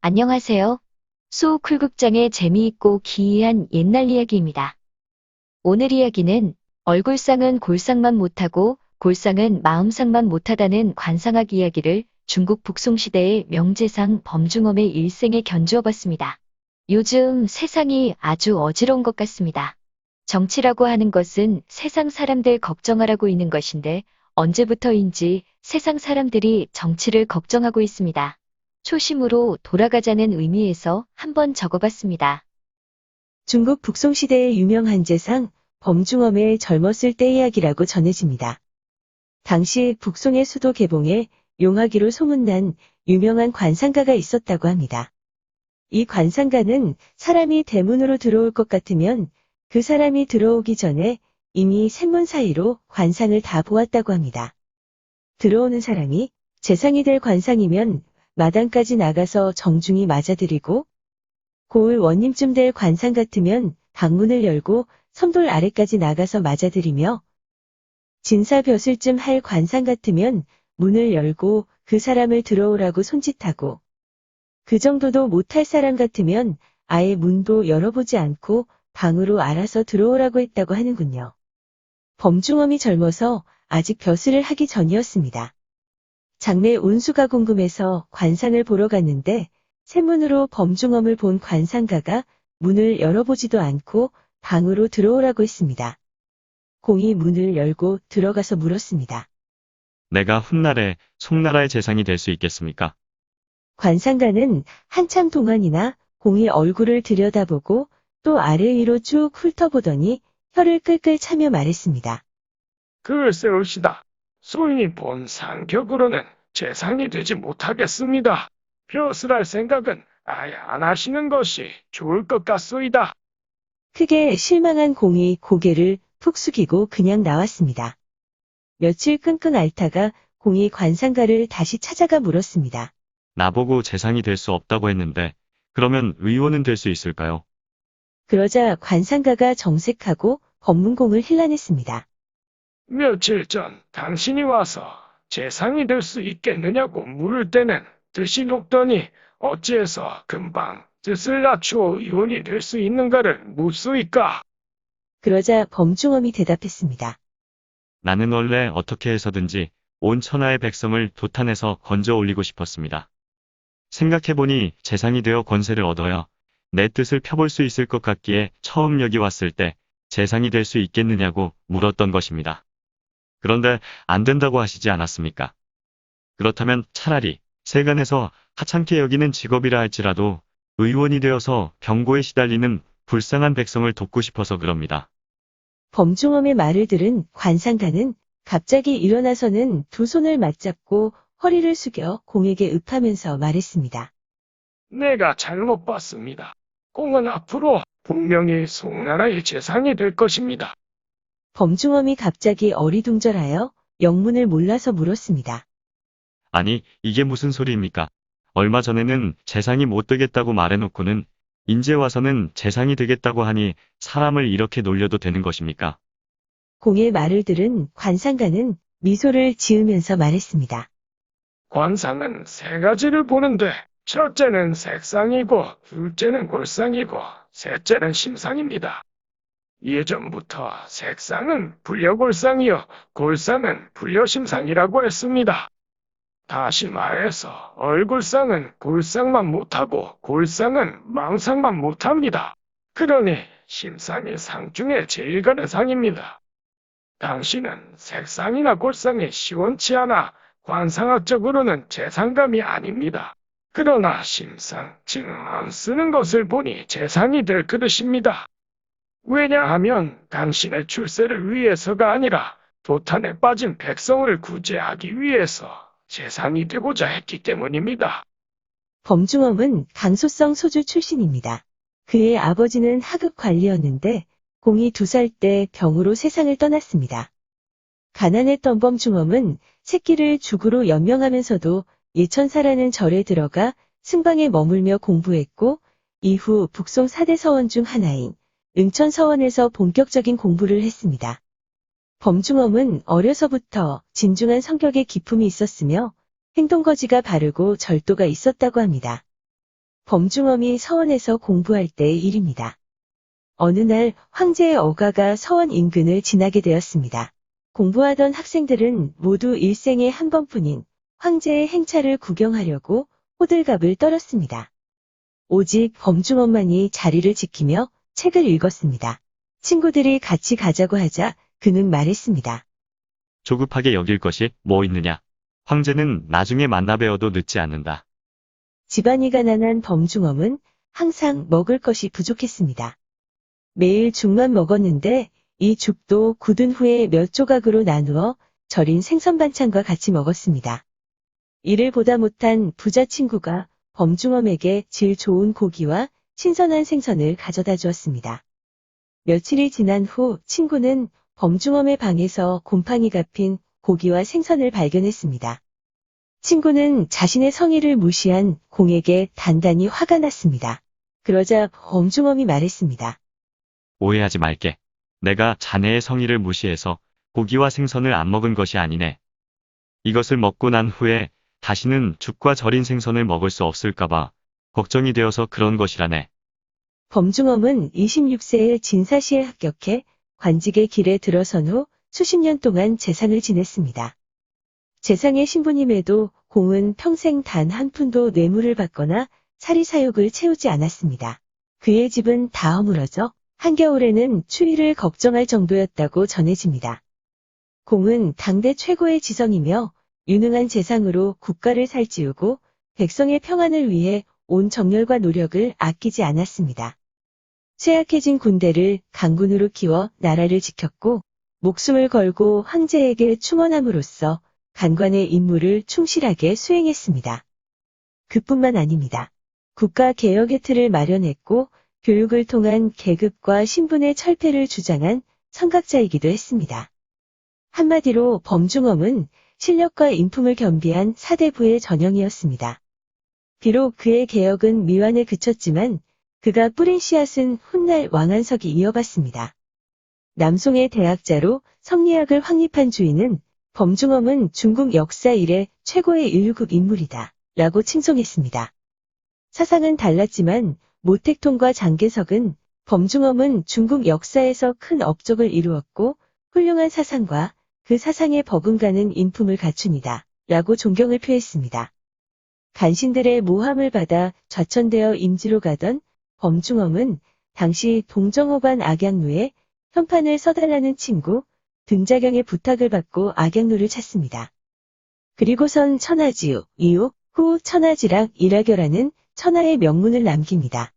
안녕하세요. 수호쿨극장의 재미있고 기이한 옛날 이야기입니다. 오늘 이야기는 얼굴상은 골상만 못하고 골상은 마음상만 못하다는 관상학 이야기를 중국 북송시대의 명재상 범중엄의 일생에 견주어 봤습니다. 요즘 세상이 아주 어지러운 것 같습니다. 정치라고 하는 것은 세상 사람들 걱정하라고 있는 것인데 언제부터인지 세상 사람들이 정치를 걱정하고 있습니다. 초심으로 돌아가자는 의미에서 한번 적어봤습니다. 중국 북송시대의 유명한 재상 범중엄의 젊었을 때 이야기라고 전해집니다. 당시 북송의 수도 개봉에 용하기로 소문난 유명한 관상가가 있었다고 합니다. 이 관상가는 사람이 대문으로 들어올 것 같으면 그 사람이 들어오기 전에 이미 샘문 사이로 관상을 다 보았다고 합니다. 들어오는 사람이 재상이 될 관상이면 마당까지 나가서 정중히 맞아들이고 고을 원님쯤 될 관상 같으면 방문을 열고 섬돌 아래까지 나가서 맞아들이며 진사벼슬쯤 할 관상 같으면 문을 열고 그 사람을 들어오라고 손짓하고 그 정도도 못할 사람 같으면 아예 문도 열어보지 않고 방으로 알아서 들어오라고 했다고 하는군요. 범중엄이 젊어서 아직 벼슬을 하기 전이었습니다. 장래 운수가 궁금해서 관상을 보러 갔는데 샘문으로 범중엄을 본 관상가가 문을 열어보지도 않고 방으로 들어오라고 했습니다. 공이 문을 열고 들어가서 물었습니다. 내가 훗날에 송나라의 재상이 될 수 있겠습니까? 관상가는 한참 동안이나 공이 얼굴을 들여다보고 또 아래 위로 쭉 훑어보더니 혀를 끌끌 차며 말했습니다. 글쎄옵시다. 소인이 본 상격으로는 재상이 되지 못하겠습니다. 벼슬할 생각은 아예 안 하시는 것이 좋을 것 같소이다. 크게 실망한 공이 고개를 푹 숙이고 그냥 나왔습니다. 며칠 끙끙 앓다가 공이 관상가를 다시 찾아가 물었습니다. 나보고 재상이 될 수 없다고 했는데 그러면 의원은 될 수 있을까요? 그러자 관상가가 정색하고 법문공을 힐난했습니다. 며칠 전 당신이 와서 재상이 될 수 있겠느냐고 물을 때는 뜻이 높더니 어찌해서 금방 뜻을 낮추어 의원이 될 수 있는가를 묻소이까. 그러자 범중엄이 대답했습니다. 나는 원래 어떻게 해서든지 온 천하의 백성을 도탄해서 건져 올리고 싶었습니다. 생각해보니 재상이 되어 권세를 얻어야 내 뜻을 펴볼 수 있을 것 같기에 처음 여기 왔을 때 재상이 될 수 있겠느냐고 물었던 것입니다. 그런데 안 된다고 하시지 않았습니까? 그렇다면 차라리 세간에서 하찮게 여기는 직업이라 할지라도 의원이 되어서 병고에 시달리는 불쌍한 백성을 돕고 싶어서 그럽니다. 범중엄의 말을 들은 관상가는 갑자기 일어나서는 두 손을 맞잡고 허리를 숙여 공에게 읍하면서 말했습니다. 내가 잘못 봤습니다. 공은 앞으로 분명히 송나라의 재상이 될 것입니다. 범중엄이 갑자기 어리둥절하여 영문을 몰라서 물었습니다. 아니, 이게 무슨 소리입니까? 얼마 전에는 재상이 못 되겠다고 말해놓고는 인제 와서는 재상이 되겠다고 하니 사람을 이렇게 놀려도 되는 것입니까? 공의 말을 들은 관상가는 미소를 지으면서 말했습니다. 관상은 세 가지를 보는데 첫째는 색상이고 둘째는 골상이고 셋째는 심상입니다. 예전부터 색상은 불려골상이요 골상은 불려심상이라고 했습니다. 다시 말해서 얼굴상은 골상만 못하고 골상은 망상만 못합니다. 그러니 심상이 상 중에 제일 가는 상입니다. 당신은 색상이나 골상이 시원치 않아 관상학적으로는 재상감이 아닙니다. 그러나 심상, 즉 안 쓰는 것을 보니 재상이 될 그릇입니다. 왜냐하면 당신의 출세를 위해서가 아니라 도탄에 빠진 백성을 구제하기 위해서 재상이 되고자 했기 때문입니다. 범중엄은 강소성 소주 출신입니다. 그의 아버지는 하급 관리였는데 공이 2살 때 병으로 세상을 떠났습니다. 가난했던 범중엄은 새끼를 죽으로 연명하면서도 예천사라는 절에 들어가 승방에 머물며 공부했고 이후 북송 4대 서원 중 하나인 응천서원에서 본격적인 공부를 했습니다. 범중엄은 어려서부터 진중한 성격에 기품이 있었으며 행동거지가 바르고 절도가 있었다고 합니다. 범중엄이 서원에서 공부할 때의 일입니다. 어느 날 황제의 어가가 서원 인근을 지나게 되었습니다. 공부하던 학생들은 모두 일생에 한 번뿐인 황제의 행차를 구경하려고 호들갑을 떨었습니다. 오직 범중엄만이 자리를 지키며 책을 읽었습니다. 친구들이 같이 가자고 하자 그는 말했습니다. 조급하게 여길 것이 뭐 있느냐. 황제는 나중에 만나 뵈어도 늦지 않는다. 집안이 가난한 범중엄은 항상 먹을 것이 부족했습니다. 매일 죽만 먹었는데 이 죽도 굳은 후에 몇 조각으로 나누어 절인 생선 반찬과 같이 먹었습니다. 이를 보다 못한 부자 친구가 범중엄에게 질 좋은 고기와 신선한 생선을 가져다 주었습니다. 며칠이 지난 후 친구는 범중엄의 방에서 곰팡이가 핀 고기와 생선을 발견했습니다. 친구는 자신의 성의를 무시한 공에게 단단히 화가 났습니다. 그러자 범중엄이 말했습니다. 오해하지 말게. 내가 자네의 성의를 무시해서 고기와 생선을 안 먹은 것이 아니네. 이것을 먹고 난 후에 다시는 죽과 절인 생선을 먹을 수 없을까봐 걱정이 되어서 그런 것이라네. 범중엄은 26세에 진사시에 합격해 관직의 길에 들어선 후 수십 년 동안 재상을 지냈습니다. 재상의 신분임에도 공은 평생 단 한 푼도 뇌물을 받거나 사리사욕을 채우지 않았습니다. 그의 집은 다 허물어져 한겨울에는 추위를 걱정할 정도였다고 전해집니다. 공은 당대 최고의 지성이며 유능한 재상으로 국가를 살찌우고 백성의 평안을 위해 온 정열과 노력을 아끼지 않았습니다. 쇠약해진 군대를 강군으로 키워 나라를 지켰고 목숨을 걸고 황제에게 충원함으로써 간관의 임무를 충실하게 수행했습니다. 그뿐만 아닙니다. 국가 개혁의 틀을 마련했고 교육을 통한 계급과 신분의 철폐를 주장한 선각자이기도 했습니다. 한마디로 범중엄은 실력과 인품을 겸비한 사대부의 전형이었습니다. 비록 그의 개혁은 미완에 그쳤지만 그가 뿌린 씨앗은 훗날 왕안석이 이어갔습니다. 남송의 대학자로 성리학을 확립한 주인은 범중엄은 중국 역사 이래 최고의 인류급 인물이다 라고 칭송했습니다. 사상은 달랐지만 모택통과 장개석은 범중엄은 중국 역사에서 큰 업적을 이루었고 훌륭한 사상과 그 사상에 버금가는 인품을 갖춘이다 라고 존경을 표했습니다. 간신들의 모함을 받아 좌천되어 임지로 가던 범중엄은 당시 동정호반 악양루에 현판을 써달라는 친구 등자경의 부탁을 받고 악양루를 찾습니다. 그리고선 천하지우, 이후 후 천하지락 일하겨라는 천하의 명문을 남깁니다.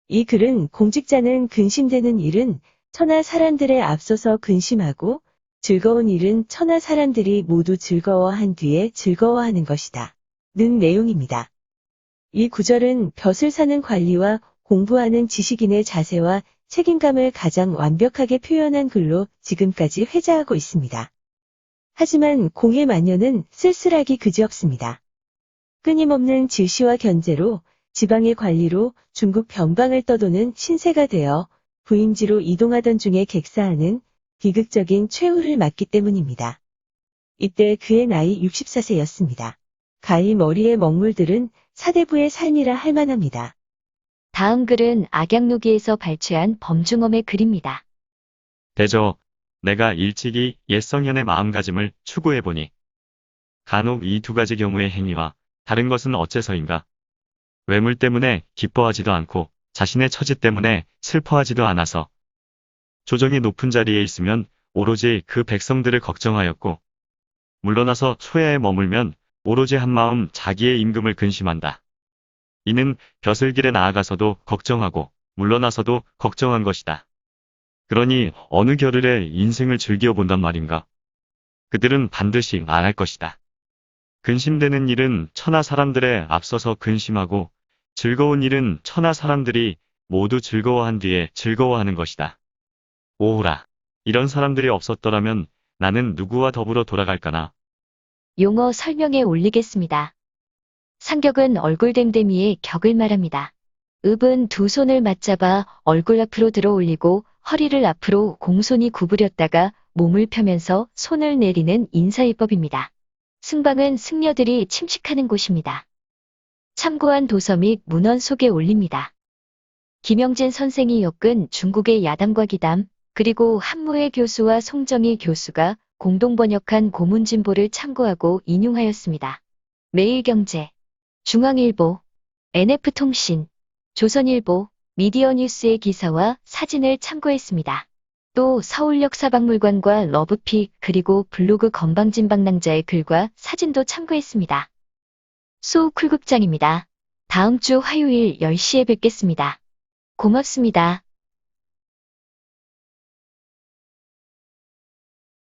이 글은 공직자는 근심되는 일은 천하 사람들에 앞서서 근심하고 즐거운 일은 천하 사람들이 모두 즐거워한 뒤에 즐거워하는 것이다. 는 내용입니다. 이 구절은 벼슬 사는 관리와 공부하는 지식인의 자세와 책임감을 가장 완벽하게 표현한 글로 지금까지 회자하고 있습니다. 하지만 공의 만년은 쓸쓸하기 그지없습니다. 끊임없는 질시와 견제로 지방의 관리로 중국 변방을 떠도는 신세가 되어 부임지로 이동하던 중에 객사하는 비극적인 최후를 맞기 때문입니다. 이때 그의 나이 64세였습니다. 가히 머리에 먹물들은 사대부의 삶이라 할 만합니다. 다음 글은 악양루기에서 발췌한 범중엄의 글입니다. 대저, 내가 일찍이 옛성현의 마음가짐을 추구해보니 간혹 이 두 가지 경우의 행위와 다른 것은 어째서인가? 외물 때문에 기뻐하지도 않고 자신의 처지 때문에 슬퍼하지도 않아서 조정이 높은 자리에 있으면 오로지 그 백성들을 걱정하였고 물러나서 소야에 머물면 오로지 한마음 자기의 임금을 근심한다. 이는 벼슬길에 나아가서도 걱정하고 물러나서도 걱정한 것이다. 그러니 어느 겨를에 인생을 즐겨 본단 말인가? 그들은 반드시 말할 것이다. 근심되는 일은 천하 사람들에 앞서서 근심하고 즐거운 일은 천하 사람들이 모두 즐거워한 뒤에 즐거워하는 것이다. 오호라, 이런 사람들이 없었더라면 나는 누구와 더불어 돌아갈까나. 용어 설명에 올리겠습니다. 상격은 얼굴댐댐이의 격을 말합니다. 읍은 두 손을 맞잡아 얼굴 앞으로 들어 올리고 허리를 앞으로 공손히 구부렸다가 몸을 펴면서 손을 내리는 인사이법입니다. 승방은 승려들이 침식하는 곳입니다. 참고한 도서 및 문헌 속에 올립니다. 김영진 선생이 엮은 중국의 야담과 기담, 그리고 한무의 교수와 송정희 교수가 공동 번역한 고문진보를 참고하고 인용하였습니다. 매일경제, 중앙일보, NF통신, 조선일보, 미디어뉴스의 기사와 사진을 참고했습니다. 또 서울역사박물관과 러브픽 그리고 블로그 건방진방랑자의 글과 사진도 참고했습니다. 소쿨극장입니다. 다음 주 화요일 10시에 뵙겠습니다. 고맙습니다.